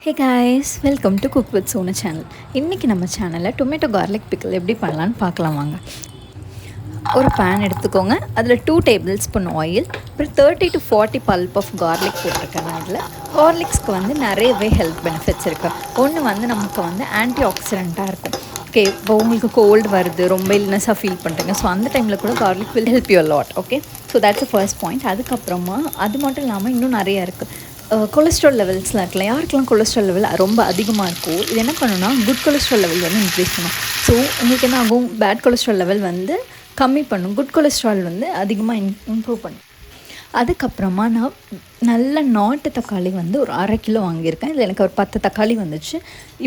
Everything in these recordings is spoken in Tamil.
Hey guys, welcome to cook with Sonu channel. இன்றைக்கி நம்ம சேனலில் டொமேட்டோ கார்லிக் பிக்கிள் எப்படி பண்ணலான்னு பார்க்கலாம் வாங்க. ஒரு பேன் எடுத்துக்கோங்க. அதில் 2 டேபிள் ஸ்பூன் ஆயில், அப்புறம் 30 to 40 பல்ப் ஆஃப் கார்லிக் போட்டிருக்கேன். அதில் ஹார்லிக்ஸ்க்கு வந்து நிறையவே ஹெல்த் பெனிஃபிட்ஸ் இருக்குது. ஒன்று வந்து நமக்கு வந்து ஆன்டி ஆக்சிடெண்ட்டாக இருக்கும். ஓகே, இப்போ உங்களுக்கு கோல்டு வருது, ரொம்ப இல்னஸாக ஃபீல் பண்ணுறீங்க, ஸோ அந்த டைமில் கூட garlic will help you lot. Okay, so that's first point. அதுக்கப்புறமா அது மட்டும் இல்லாமல் இன்னும் நிறையா இருக்குது. கொலஸ்ட்ரால் லெவல்ஸ்லாம் இருக்குல்ல, யாருக்கெல்லாம் கொலஸ்ட்ரால் லெவல் ரொம்ப அதிகமாக இருக்கும், இது என்ன பண்ணுன்னா குட் கொலஸ்ட்ரால் லெவல் வந்து இன்க்ரீஸ் பண்ணும். ஸோ உங்களுக்கு என்ன ஆகும், பேட் கொலஸ்ட்ரால் லெவல் வந்து கம்மி பண்ணும், குட் கொலஸ்ட்ரால் வந்து அதிகமாக இம்ப்ரூவ் பண்ணும். அதுக்கப்புறமா நான் நல்ல நாட்டு தக்காளி வந்து ஒரு 1/2 கிலோ வாங்கியிருக்கேன். இதில் எனக்கு ஒரு 10 தக்காளி வந்துச்சு.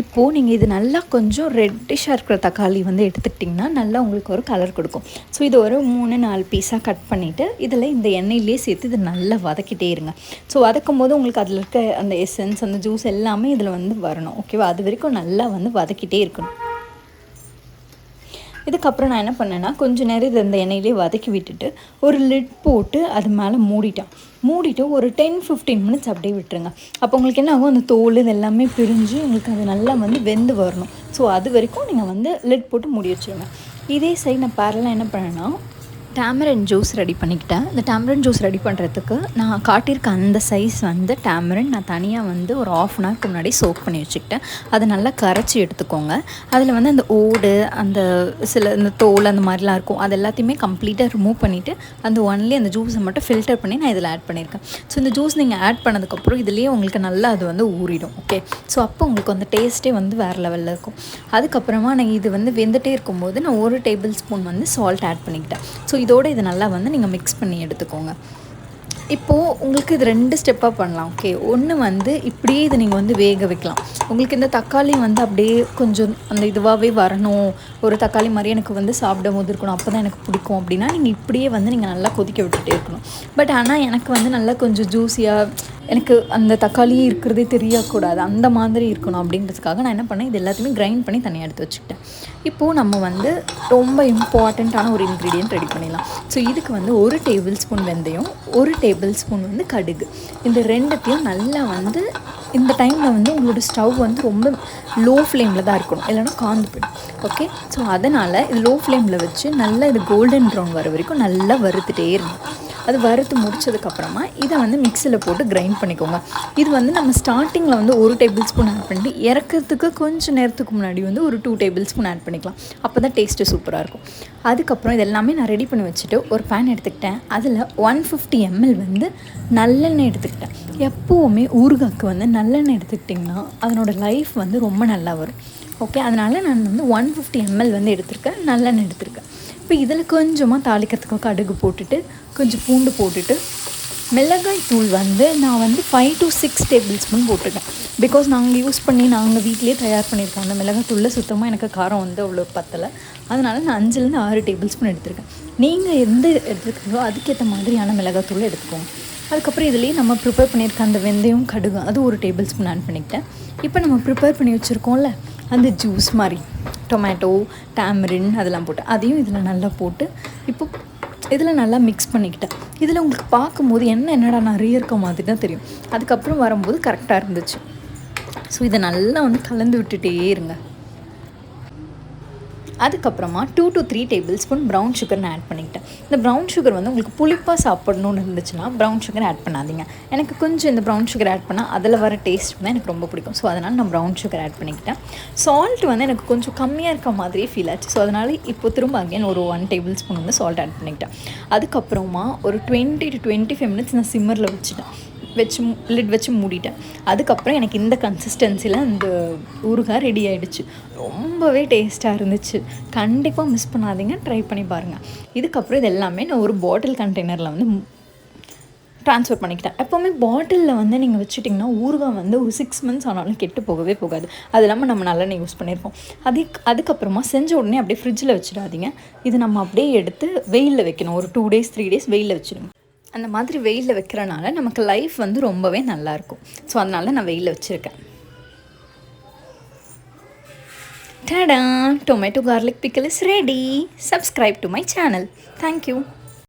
இப்போது நீங்கள் இது நல்லா கொஞ்சம் ரெட்டிஷாக இருக்கிற தக்காளி வந்து எடுத்துக்கிட்டிங்கன்னா நல்லா உங்களுக்கு ஒரு கலர் கொடுக்கும். ஸோ இது ஒரு 3-4 பீஸாக கட் பண்ணிவிட்டு இதில் இந்த எண்ணெயிலே சேர்த்து இதை நல்லா வதக்கிட்டே இருங்க. ஸோ வதக்கும் போது உங்களுக்கு அதில் இருக்க அந்த எசன்ஸ், அந்த ஜூஸ் எல்லாமே இதில் வந்து வரணும். ஓகேவா, அது வரைக்கும் நல்லா வந்து வதக்கிட்டே இருக்கணும். இதுக்கப்புறம் நான் என்ன பண்ணேன்னா, கொஞ்சம் நேரம் இதை இந்த எண்ணெயிலே வதக்கி விட்டுட்டு ஒரு லிட் போட்டு அது மேலே மூடிட்டு ஒரு 10-15 மினிட்ஸ் அப்படியே விட்டுருங்க. அப்போ உங்களுக்கு என்ன ஆகும், அந்த தோல் இது எல்லாமே பிரிஞ்சு உங்களுக்கு அது நல்லா வந்து வெந்து வரணும். ஸோ அது வரைக்கும் நீங்கள் வந்து லிட் போட்டு மூடி வச்சுருங்க. இதே சைடு நான் பேரலாக என்ன பண்ணேன்னா, டேமரன் ஜூஸ் ரெடி பண்ணிக்கிட்டேன். இந்த டேமரன் ஜூஸ் ரெடி பண்ணுறதுக்கு நான் காட்டியிருக்க அந்த சைஸ் வந்து டேமரன் நான் தனியாக வந்து ஒரு 1/2 அன் ஹவருக்கு முன்னாடி சோக் பண்ணி வச்சுக்கிட்டேன். அதை நல்லா கரைச்சி எடுத்துக்கோங்க. அதில் வந்து அந்த ஓடு, அந்த இந்த தோல் அந்த மாதிரிலாம் இருக்கும், அது எல்லாத்தையுமே கம்ப்ளீட்டாக ரிமூவ் பண்ணிவிட்டு அந்த ஒன்லி அந்த ஜூஸை மட்டும் ஃபில்டர் பண்ணி நான் இதில் ஆட் பண்ணியிருக்கேன். ஸோ இந்த ஜூஸ் நீங்கள் ஆட் பண்ணதுக்கப்புறம் இதுலேயே உங்களுக்கு நல்லா அது வந்து ஊறிடும். ஓகே, ஸோ அப்போ உங்களுக்கு அந்த டேஸ்ட்டே வந்து வேறு லெவலில் இருக்கும். அதுக்கப்புறமா நான் இது வந்து வெந்துகிட்டே இருக்கும்போது நான் 1 டேபிள் ஸ்பூன் வந்து சால்ட் ஆட் பண்ணிக்கிட்டேன். ஸோ இதோடு இது நல்லா வந்து நீங்கள் மிக்ஸ் பண்ணி எடுத்துக்கோங்க. இப்போது உங்களுக்கு இது 2 ஸ்டெப்பாக பண்ணலாம். ஓகே, ஒன்று வந்து இப்படியே இதை நீங்கள் வந்து வேக வைக்கலாம். உங்களுக்கு இந்த தக்காளி வந்து அப்படியே கொஞ்சம் அந்த இதுவாகவே வரணும், ஒரு தக்காளி மாதிரி எனக்கு வந்து சாப்பிடும் போது இருக்கணும், அப்போ தான் எனக்கு பிடிக்கும் அப்படின்னா நீங்கள் இப்படியே வந்து நீங்கள் நல்லா கொதிக்க விட்டுட்டே இருக்கணும். பட் ஆனால் எனக்கு வந்து நல்லா கொஞ்சம் ஜூஸியாக, எனக்கு அந்த தக்காளி இருக்கிறதே தெரியக்கூடாது, அந்த மாதிரி இருக்கணும் அப்படின்றதுக்காக நான் என்ன பண்ணேன், இது எல்லாத்தையுமே கிரைண்ட் பண்ணி தனியாக எடுத்து வச்சுக்கிட்டேன். இப்போது நம்ம வந்து ரொம்ப இம்பார்ட்டண்ட்டான ஒரு இன்க்ரீடியன்ட் ரெடி பண்ணிடலாம். ஸோ இதுக்கு வந்து 1 டேபிள் ஸ்பூன் வெந்தயம், 1 டேபிள் ஸ்பூன் வந்து கடுகு, இந்த ரெண்டுத்தையும் நல்லா வந்து இந்த டைமில் வந்து உங்களோட ஸ்டவ் வந்து ரொம்ப லோ ஃப்ளேமில் தான் இருக்கணும், இல்லைன்னா காந்து போயிடும். ஓகே, ஸோ அதனால் இது லோ ஃப்ளேமில் வச்சு நல்லா இது கோல்டன் ப்ரௌன் வர வரைக்கும் நல்லா வறுத்துட்டே இருக்கும். அது வறுத்து முடிச்சதுக்கப்புறமா இதை வந்து மிக்சியில் போட்டு கிரைண்ட் பண்ணிக்கோங்க. இது வந்து நம்ம ஸ்டார்டிங்கில் வந்து 1 டேபிள் ஸ்பூன் ஆட் பண்ணிட்டு இறக்கிறதுக்கு கொஞ்சம் நேரத்துக்கு முன்னாடி வந்து ஒரு 2 டேபிள் ஸ்பூன் ஆட் பண்ணிக்கலாம். அப்போ தான் டேஸ்ட்டு சூப்பராக இருக்கும். அதுக்கப்புறம் இது எல்லாமே நான் ரெடி பண்ணி வச்சுட்டு ஒரு பேன் எடுத்துக்கிட்டேன். அதில் 150 ml வந்து நல்லெண்ணெய் எடுத்துக்கிட்டேன். எப்போவுமே ஊறுகாய்க்கு வந்து நல்லெண்ணெய் எடுத்துக்கிட்டிங்கன்னா அதனோட லைஃப் வந்து ரொம்ப நல்லா வரும். ஓகே, அதனால் நான் வந்து 150 ml வந்து எடுத்திருக்கேன், நல்லெண்ணெய் எடுத்திருக்கேன். இப்போ இதில் கொஞ்சமாக தாளிக்கிறதுக்கு கடுகு போட்டுட்டு கொஞ்சம் பூண்டு போட்டுட்டு மிளகாய் தூள் வந்து நான் வந்து 5 to 6 டேபிள் ஸ்பூன் போட்டிருக்கேன். பிகாஸ் நாங்கள் வீட்டிலே தயார் பண்ணியிருக்கோம். அந்த மிளகாய் தூளில் சுத்தமாக எனக்கு காரம் வந்து அவ்வளோ பத்தலை, அதனால் நான் 5 to 6 டேபிள் ஸ்பூன் எடுத்திருக்கேன். நீங்கள் எந்த எடுத்துக்கிறீங்களோ அதுக்கேற்ற மாதிரியான மிளகாய் தூள் எடுத்துக்கோங்க. அதுக்கப்புறம் இதுலேயே நம்ம ப்ரிப்பேர் பண்ணியிருக்க அந்த வெந்தயம் கடுகு அது 1 டேபிள் ஸ்பூன் ஆட் பண்ணிக்கிட்டேன். இப்போ நம்ம ப்ரிப்பேர் பண்ணி வச்சுருக்கோம்ல அந்த ஜூஸ் மாதிரி, டொமேட்டோ, டேமரின் அதெல்லாம் போட்டு அதையும் இதில் நல்லா போட்டு இப்போ இதில் நல்லா மிக்ஸ் பண்ணிக்கிட்டேன். இதில் உங்களுக்கு பார்க்கும்போது என்னடா நிறைய இருக்க மாதிரி தான் தெரியும். அதுக்கப்புறம் வரும்போது கரெக்டாக இருந்துச்சு. ஸோ இதை நல்லா வந்து கலந்து விட்டுட்டே இருங்க. அதுக்கப்புறமா 2 to 3 table spoon brown sugar நான் ஆட் பண்ணிக்கிட்டேன். இந்த ப்ரௌன் சுகர் வந்து உங்களுக்கு புளிப்பாக சாப்பிடணுன்னு இருந்துச்சுன்னா ப்ரௌன் சுகர் ஆட் பண்ணாதீங்க. எனக்கு கொஞ்சம் இந்த ப்ரௌன் சுகர் ஆட் பண்ணால் அதில் வர டேஸ்ட் தான் எனக்கு ரொம்ப பிடிக்கும். ஸோ அதனால் நான் ப்ரௌன் சுகர் ஆட் பண்ணிக்கிட்டேன். சால்ட் வந்து எனக்கு கொஞ்சம் கம்மியாக இருக்க மாதிரியே ஃபீல் ஆச்சு. ஸோ அதனால் இப்போ திரும்ப அகைன் ஒரு 1 டேபிள் ஸ்பூன் வந்து சால்ட் ஆட் பண்ணிக்கிட்டேன். அதுக்கப்புறமா ஒரு 20 to 25 மினிட்ஸ் நான் சிம்மரில் லிட் வச்சு மூடிட்டேன். அதுக்கப்புறம் எனக்கு இந்த கன்சிஸ்டன்சியில் இந்த ஊறுகாய் ரெடி ஆகிடுச்சு. ரொம்பவே டேஸ்ட்டாக இருந்துச்சு. கண்டிப்பாக மிஸ் பண்ணாதீங்க, ட்ரை பண்ணி பாருங்கள். இதுக்கப்புறம் இது எல்லாமே நான் ஒரு பாட்டில் கண்டெய்னரில் வந்து ட்ரான்ஸ்ஃபர் பண்ணிக்கிட்டேன். எப்போவுமே பாட்டிலில் வந்து நீங்கள் வச்சுட்டிங்கன்னா ஊறுகாய் வந்து ஒரு 6 months ஆனாலும் கெட்டு போகவே போகாது. அது இல்லாமல் நம்ம நல்லெண்ணெய் யூஸ் பண்ணியிருப்போம். அதுக்கப்புறமா செஞ்ச உடனே அப்படியே ஃப்ரிட்ஜில் வச்சிடாதீங்க. இது நம்ம அப்படியே எடுத்து வெயிலில் வைக்கணும். ஒரு 2 days 3 days வெயிலில் வச்சுடுங்க. அந்த மாதிரி வெயிலில் வைக்கிறனால நமக்கு லைஃப் வந்து ரொம்பவே நல்லாயிருக்கும். ஸோ அதனால நான் வெயிலில் வச்சுருக்கேன். Ta-da! Tomato garlic pickle is ready. Subscribe to my channel. Thank you.